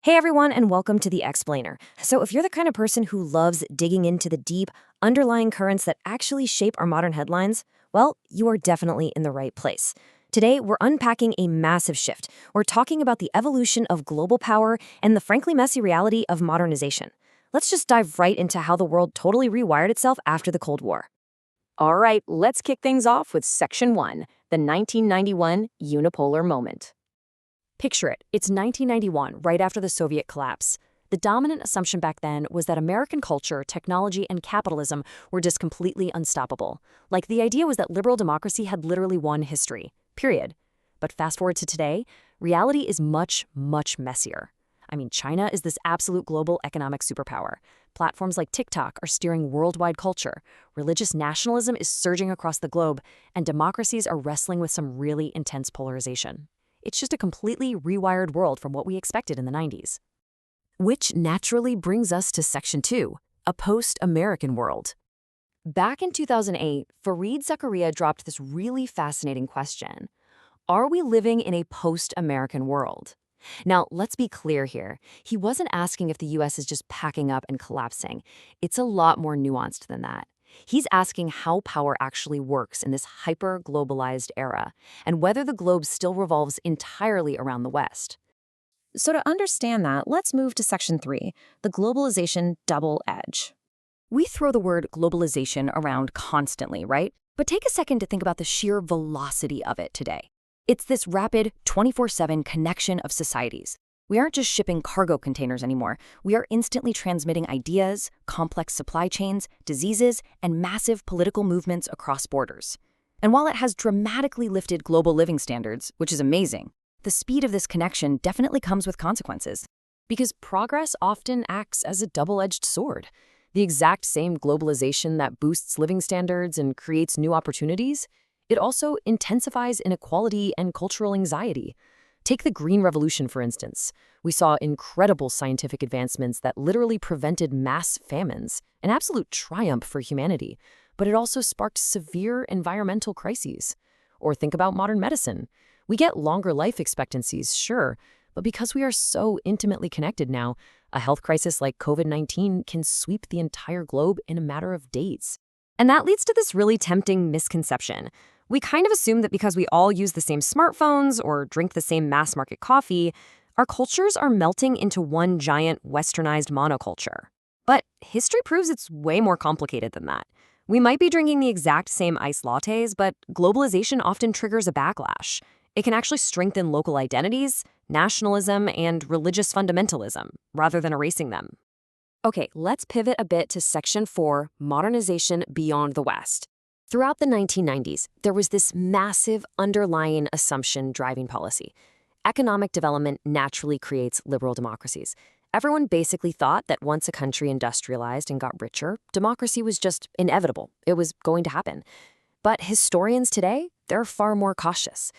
Hey everyone, and welcome to The Explainer. So, if you're the kind of person who loves digging into the deep, underlying currents that actually shape our modern headlines, well, you are definitely in the right place. Today, we're unpacking a massive shift. We're talking about the evolution of global power and the frankly messy reality of modernization. Let's just dive right into how the world totally rewired itself after the Cold War. All right, let's kick things off with Section 1, the 1991 unipolar moment. Picture it. It's 1991, right after the Soviet collapse. The dominant assumption back then was that American culture, technology, and capitalism were just completely unstoppable. Like, the idea was that liberal democracy had literally won history, period. But fast forward to today, reality is much, much messier. I mean, China is this absolute global economic superpower. Platforms like TikTok are steering worldwide culture. Religious nationalism is surging across the globe, and democracies are wrestling with some really intense polarization. It's just a completely rewired world from what we expected in the 90s. Which naturally brings us to Section 2, a post-American world. Back in 2008, Fareed Zakaria dropped this really fascinating question. Are we living in a post-American world? Now, let's be clear here. He wasn't asking if the US is just packing up and collapsing. It's a lot more nuanced than that. He's asking how power actually works in this hyper-globalized era, and whether the globe still revolves entirely around the West. So, to understand that, let's move to Section 3, the globalization double edge. We throw the word globalization around constantly, right? But take a second to think about the sheer velocity of it today. It's this rapid, 24/7 connection of societies. We aren't just shipping cargo containers anymore. We are instantly transmitting ideas, complex supply chains, diseases, and massive political movements across borders. And while it has dramatically lifted global living standards, which is amazing, the speed of this connection definitely comes with consequences. Because progress often acts as a double-edged sword. The exact same globalization that boosts living standards and creates new opportunities, it also intensifies inequality and cultural anxiety. Take the Green Revolution, for instance. We saw incredible scientific advancements that literally prevented mass famines, an absolute triumph for humanity, but it also sparked severe environmental crises. Or think about modern medicine. We get longer life expectancies, sure, but because we are so intimately connected now, a health crisis like COVID-19 can sweep the entire globe in a matter of days. And that leads to this really tempting misconception. We kind of assume that because we all use the same smartphones or drink the same mass market coffee, our cultures are melting into one giant westernized monoculture. But history proves it's way more complicated than that. We might be drinking the exact same iced lattes, but globalization often triggers a backlash. It can actually strengthen local identities, nationalism, and religious fundamentalism, rather than erasing them. Okay, let's pivot a bit to Section 4, modernization beyond the West. Throughout the 1990s, there was this massive underlying assumption driving policy. Economic development naturally creates liberal democracies. Everyone basically thought that once a country industrialized and got richer, democracy was just inevitable. It was going to happen. But historians today, they're far more cautious.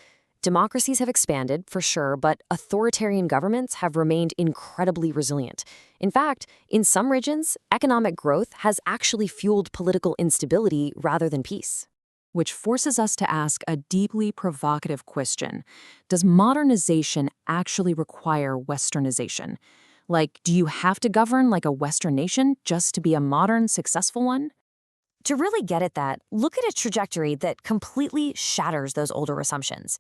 Democracies have expanded, for sure, but authoritarian governments have remained incredibly resilient. In fact, in some regions, economic growth has actually fueled political instability rather than peace. Which forces us to ask a deeply provocative question. Does modernization actually require westernization? Like, do you have to govern like a Western nation just to be a modern, successful one? To really get at that, look at a trajectory that completely shatters those older assumptions.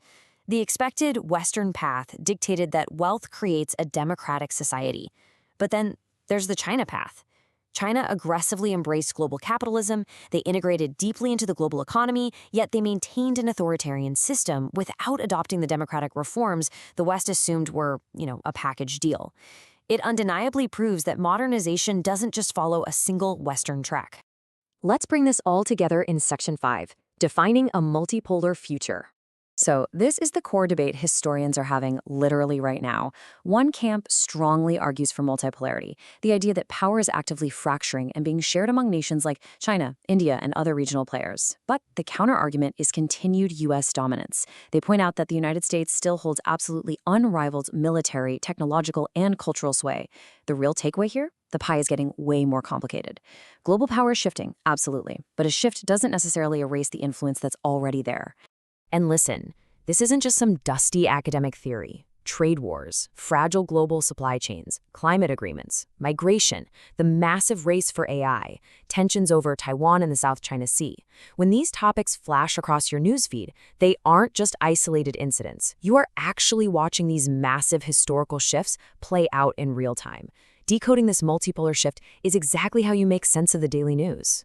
The expected Western path dictated that wealth creates a democratic society. But then there's the China path. China aggressively embraced global capitalism, they integrated deeply into the global economy, yet they maintained an authoritarian system without adopting the democratic reforms the West assumed were, a package deal. It undeniably proves that modernization doesn't just follow a single Western track. Let's bring this all together in Section 5, defining a multipolar future. So this is the core debate historians are having literally right now. One camp strongly argues for multipolarity, the idea that power is actively fracturing and being shared among nations like China, India, and other regional players. But the counterargument is continued U.S. dominance. They point out that the United States still holds absolutely unrivaled military, technological, and cultural sway. The real takeaway here? The pie is getting way more complicated. Global power is shifting, absolutely, but a shift doesn't necessarily erase the influence that's already there. And listen, this isn't just some dusty academic theory. Trade wars, fragile global supply chains, climate agreements, migration, the massive race for AI, tensions over Taiwan and the South China Sea. When these topics flash across your newsfeed, they aren't just isolated incidents. You are actually watching these massive historical shifts play out in real time. Decoding this multipolar shift is exactly how you make sense of the daily news.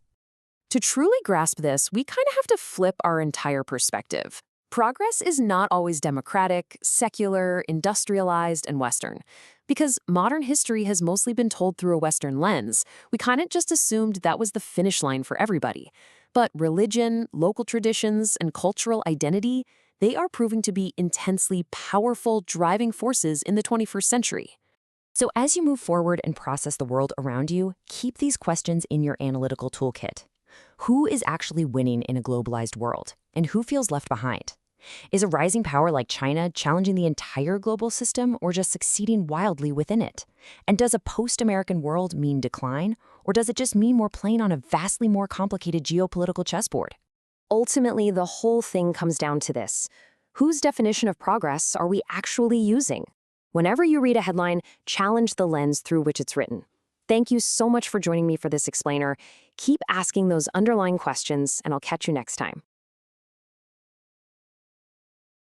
To truly grasp this, we kind of have to flip our entire perspective. Progress is not always democratic, secular, industrialized, and Western. Because modern history has mostly been told through a Western lens, we kind of just assumed that was the finish line for everybody. But religion, local traditions, and cultural identity, they are proving to be intensely powerful driving forces in the 21st century. So as you move forward and process the world around you, keep these questions in your analytical toolkit. Who is actually winning in a globalized world? And who feels left behind? Is a rising power like China challenging the entire global system or just succeeding wildly within it? And does a post-American world mean decline, or does it just mean we're playing on a vastly more complicated geopolitical chessboard? Ultimately, the whole thing comes down to this. Whose definition of progress are we actually using? Whenever you read a headline, challenge the lens through which it's written. Thank you so much for joining me for this explainer. Keep asking those underlying questions, and I'll catch you next time.